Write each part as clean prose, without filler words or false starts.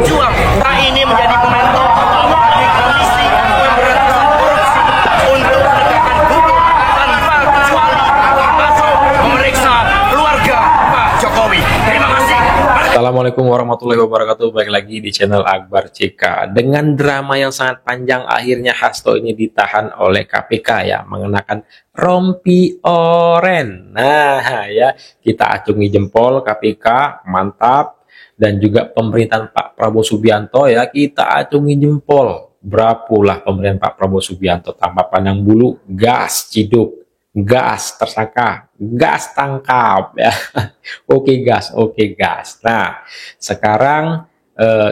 berjuang. Nah, ini menjadi momentum bagi Komisi Pemberantasan Korupsi untuk menegakkan hukum tanpa kecuali, termasuk memeriksa keluarga Pak Jokowi. Terima kasih. Assalamualaikum warahmatullahi wabarakatuh. Balik lagi di channel Akbar CK. Dengan drama yang sangat panjang, akhirnya Hasto ini ditahan oleh KPK ya, mengenakan rompi oren. Nah ya, kita acungi jempol KPK, mantap. Dan juga pemerintahan Pak Prabowo Subianto ya, kita acungi jempol. Berapulah pemerintahan Pak Prabowo Subianto, tanpa pandang bulu, gas ciduk, gas tersangka, gas tangkap ya. Oke gas. Nah, sekarang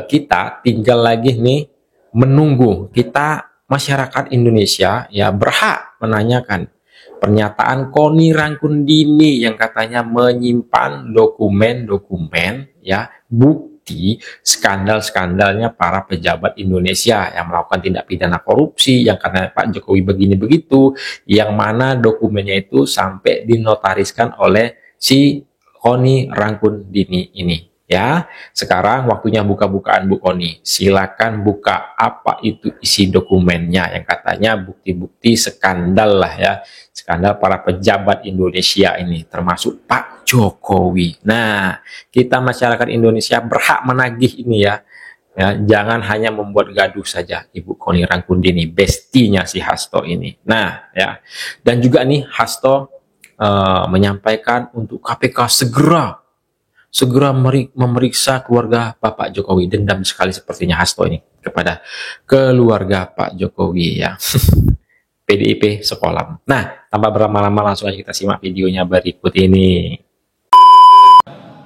kita tinggal lagi nih menunggu. Kita masyarakat Indonesia ya berhak menanyakan pernyataan Koni Rangkundini yang katanya menyimpan dokumen-dokumen ya, bukti skandal-skandalnya para pejabat Indonesia yang melakukan tindak pidana korupsi, yang karena Pak Jokowi begini begitu, yang mana dokumennya itu sampai dinotariskan oleh si Koni Rangkundini ini ya. Sekarang waktunya buka-bukaan Bu Koni. Silakan buka apa itu isi dokumennya yang katanya bukti-bukti skandal lah ya. Skandal para pejabat Indonesia ini termasuk Pak Jokowi. Nah, kita masyarakat Indonesia berhak menagih ini ya. Ya, jangan hanya membuat gaduh saja Ibu Koni Rangkundini, bestinya si Hasto ini. Nah, ya. Dan juga nih Hasto menyampaikan untuk KPK segera memeriksa keluarga Bapak Jokowi. Dendam sekali sepertinya Hasto ini kepada keluarga Pak Jokowi ya. PDIP sekolah. Nah, tanpa berlama-lama langsung aja kita simak videonya berikut ini.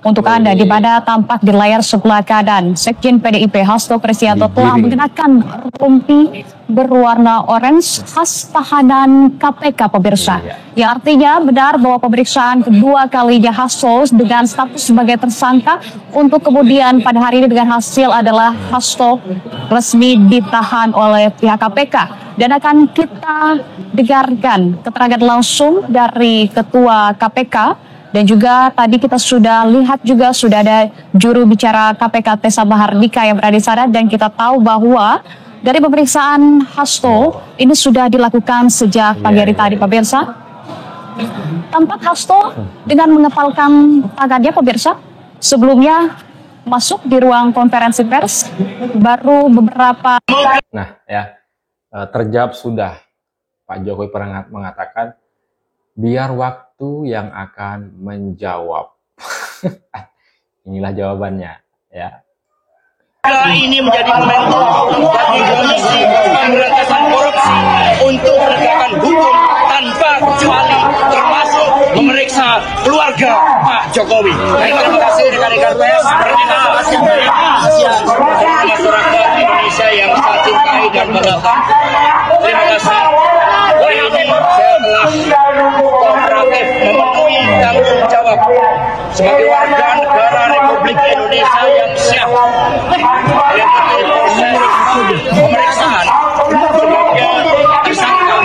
Untuk Anda, di mana tampak di layar sebelah kanan, Sekjen PDIP Hasto Kristianto telah mengenakan rompi berwarna orange khas tahanan KPK pemirsa. Yang artinya benar bahwa pemeriksaan kedua kalinya Hasto dengan status sebagai tersangka untuk kemudian pada hari ini dengan hasil adalah Hasto resmi ditahan oleh pihak KPK. Dan akan kita dengarkan keterangan langsung dari Ketua KPK. Dan juga tadi kita sudah lihat juga sudah ada juru bicara KPK Tessa Mahardika yang berada di sana, dan kita tahu bahwa dari pemeriksaan Hasto ini sudah dilakukan sejak pagi hari tadi pemirsa. Tampak Hasto dengan mengepalkan tangannya pemirsa sebelumnya masuk di ruang konferensi pers baru beberapa. Nah ya, terjawab sudah. Pak Jokowi pernah mengatakan biar waktu yang akan menjawab. Inilah jawabannya ya. Ini menjadi momentum bagi Komisi Pemberantasan Korupsi untuk menegakkan hukum tanpa kecuali, termasuk memeriksa keluarga Pak Jokowi. Terima kasih rekan-rekan pers, terima kasih masyarakat Indonesia yang saya cintai dan banggakan. Terima kasih. Hari ini saya telah kooperatif memenuhi tanggung jawab sebagai warga negara Republik Indonesia yang siap mengikuti proses pemeriksaan sebagai tersangka.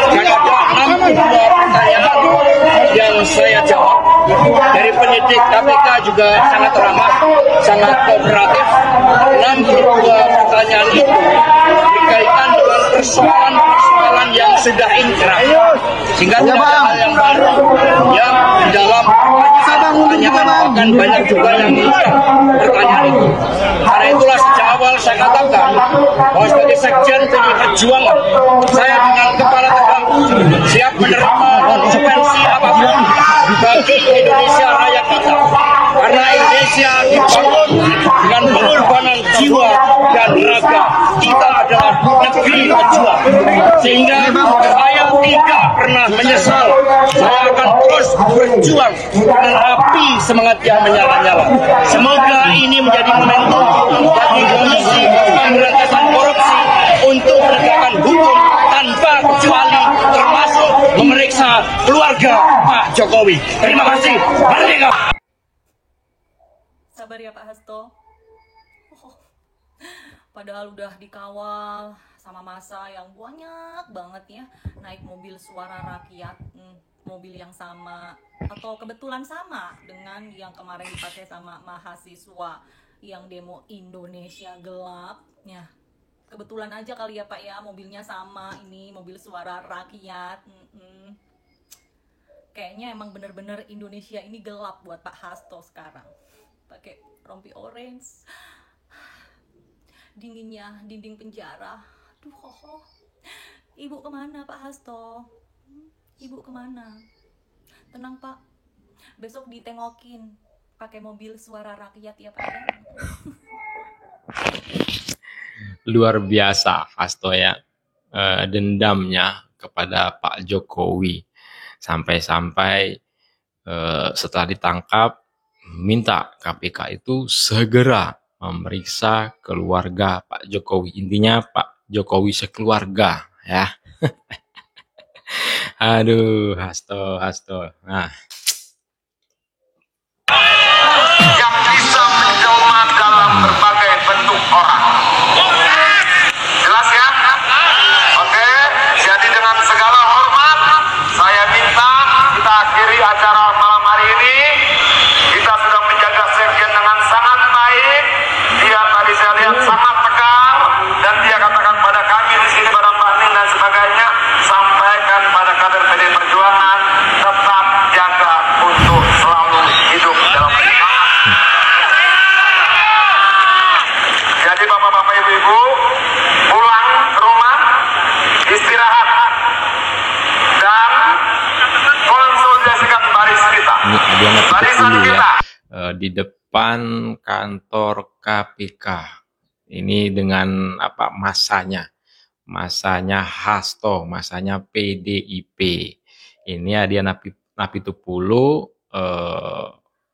Dan ada 62 pertanyaan yang saya jawab. Dari penyidik KPK juga sangat ramah, sangat kooperatif. 62 pertanyaan itu berkaitan dengan persoalan-persoalan yang sudah inkrah, sehingga tidak ada hal yang baru yang di dalam pertanyaan akan banyak juga yang mengungkap pertanyaan itu. Karena itulah sejak awal saya katakan bahwa sebagai Sekjen PDI Perjuangan, saya dengan kepala tegak siap menerima konsekuensi apapun bagi Indonesia Raya kita. Karena Indonesia dibangun dengan pengorbanan jiwa dan raga. Kita adalah negeri pejuang. Sehingga saya tidak pernah menyesal. Saya akan terus berjuang dengan api semangat yang menyala-nyala. Semoga ini menjadi momentum bagi Komisi Pemberantasan Korupsi untuk menegakkan hukum tanpa kecuali, termasuk memeriksa keluarga Pak Jokowi. Terima kasih. Merdeka. Sabar ya Pak Hasto. Padahal udah dikawal sama masa yang banyak banget ya, naik mobil suara rakyat, mobil yang sama atau kebetulan sama dengan yang kemarin dipakai sama mahasiswa. yang demo Indonesia Gelap. Ya, kebetulan aja kali ya Pak ya, mobilnya sama, ini mobil suara rakyat. Kayaknya emang bener-bener Indonesia ini gelap buat Pak Hasto sekarang. Pakai rompi orange, dinginnya dinding penjara. Aduh, Ibu kemana Pak Hasto? Ibu kemana? Tenang Pak, besok ditengokin pakai mobil suara rakyat ya Pak ya. Luar biasa Hasto ya, dendamnya kepada Pak Jokowi. Sampai-sampai setelah ditangkap minta KPK itu segera memeriksa keluarga Pak Jokowi. Intinya Pak Jokowi sekeluarga ya. Aduh, Hasto. Nah, yang bisa menjelma dalam berbagai bentuk orang. Jelas ya? Oke, jadi dengan segala hormat saya minta kita akhiri acara malam hari ini. Kita sudah menjaga sekjen dengan sangat baik. Dia tadi saya lihat sangat tegar dan dia katakan pada kami di sini, pada Mbak Ning dan sebagainya, sampaikan pada kader PD Perjuangan tetap jaga untuk selalu hidup dalam semangat. Jadi bapak-bapak ibu-ibu pulang ke rumah, istirahat dan konsolidasikan baris kita. ini Adiana Barisan dulu ya, kita. di depan kantor KPK. Ini dengan apa masanya Hasto, masanya PDIP. Ini Adiana Pitupulu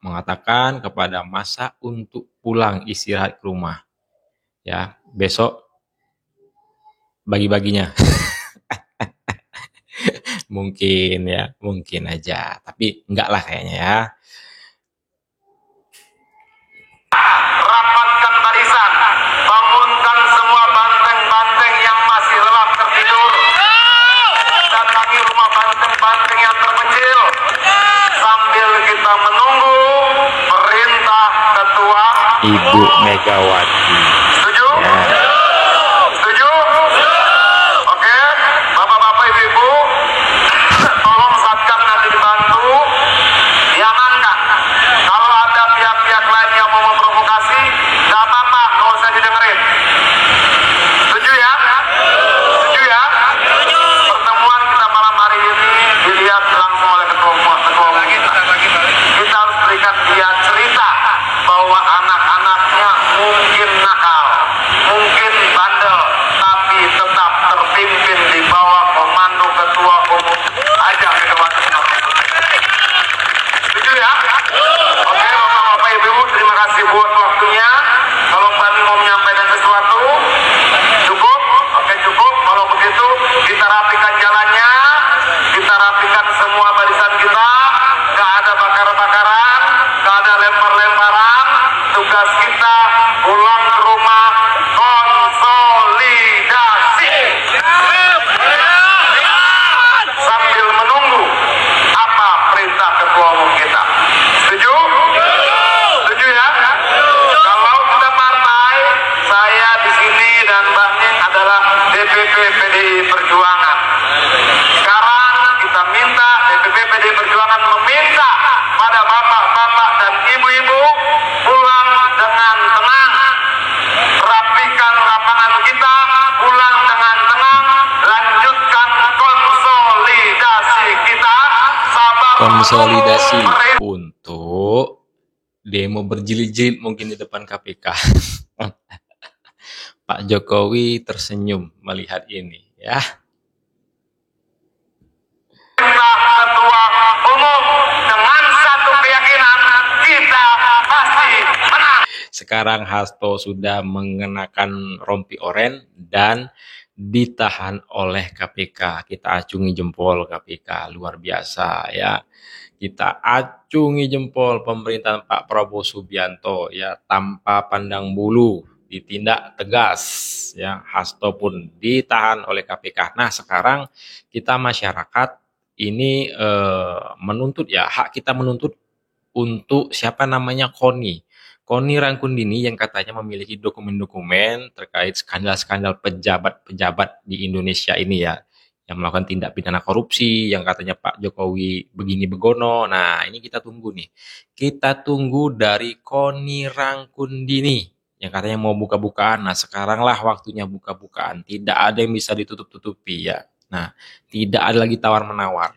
mengatakan kepada massa untuk pulang istirahat ke rumah. Ya, besok bagi-baginya. Mungkin aja, tapi enggak lah kayaknya ya. Rapatkan barisan, bangunkan semua banteng-banteng yang masih lelap tertidur. Datangi rumah banteng-banteng yang terpencil sambil kita menunggu perintah ketua. Ibu Megawati. Setuju? Ya. Setuju? Oke, bapak-bapak ibu-ibu, tolong satgas nanti dibantu, diamankan. Kalau ada pihak-pihak lain yang mau memprovokasi, nggak apa-apa, nggak usah didengerin. Setuju ya? Setuju ya? Pertemuan kita malam hari ini dilihat langsung oleh ketua umum kita. Kita harus berikan dia cerita bahwa anak-anaknya mungkin nakal, mungkin bandel, tapi tetap terpimpin di bawah komando ketua umum aja Megawati. Setuju ya? Oke, bapak-bapak ibu, terima kasih buat waktunya. Kalau Mbak Ning mau menyampaikan sesuatu, cukup? Oke, cukup. Kalau begitu, kita rapikan jalannya, kita rapikan semua barisan kita, gak ada bakar-bakaran, gak ada lempar-lemparan. Tugas kita pulang ke rumah, konsolidasi. Sambil menunggu apa perintah ketua umum kita. Setuju? Setuju ya? Kalau kita partai, saya di sini dan Mbak Ning adalah DPP PDI Perjuangan. Sekarang kita minta DPP PDI Perjuangan meminta pada bapak-bapak dan ibu-ibu pulang dengan tenang. Rapikan lapangan kita, pulang dengan tenang, lanjutkan konsolidasi kita. Sabar Konsolidasi menunggu untuk demo berjilid-jilid mungkin di depan KPK. Pak Jokowi tersenyum melihat ini ya. perintah ketua umum dengan satu keyakinan, kita pasti menang. Sekarang Hasto sudah mengenakan rompi oranye dan ditahan oleh KPK. Kita acungi jempol KPK, luar biasa ya. Kita acungi jempol pemerintahan Pak Prabowo Subianto ya, tanpa pandang bulu, ditindak tegas ya. Hasto pun ditahan oleh KPK. Nah, sekarang kita masyarakat ini menuntut ya, hak kita menuntut untuk siapa namanya Koni Koni Rangkundini yang katanya memiliki dokumen-dokumen terkait skandal-skandal pejabat-pejabat di Indonesia ini ya, yang melakukan tindak pidana korupsi, yang katanya Pak Jokowi begini begono. Nah, ini kita tunggu nih. Kita tunggu dari Koni Rangkundini yang katanya mau buka-bukaan. Nah, sekaranglah waktunya buka-bukaan. Tidak ada yang bisa ditutup-tutupi ya. Nah, tidak ada lagi tawar-menawar.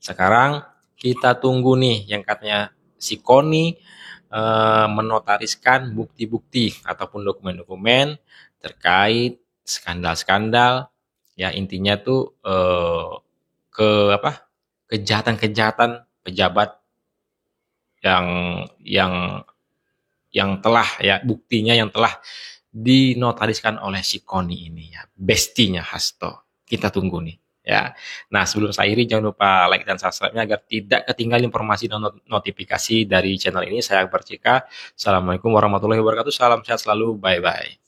Sekarang kita tunggu nih yang katanya si Koni menotariskan bukti-bukti ataupun dokumen-dokumen terkait skandal-skandal ya, intinya tuh kejahatan-kejahatan pejabat yang telah ya, buktinya yang telah dinotariskan oleh si Koni ini ya, bestinya Hasto. Kita tunggu nih ya. Nah, sebelum saya akhiri, jangan lupa like dan subscribe-nya agar tidak ketinggalan informasi dan notifikasi dari channel ini. Saya Akbar Cika. Assalamualaikum warahmatullahi wabarakatuh. Salam sehat selalu. Bye-bye.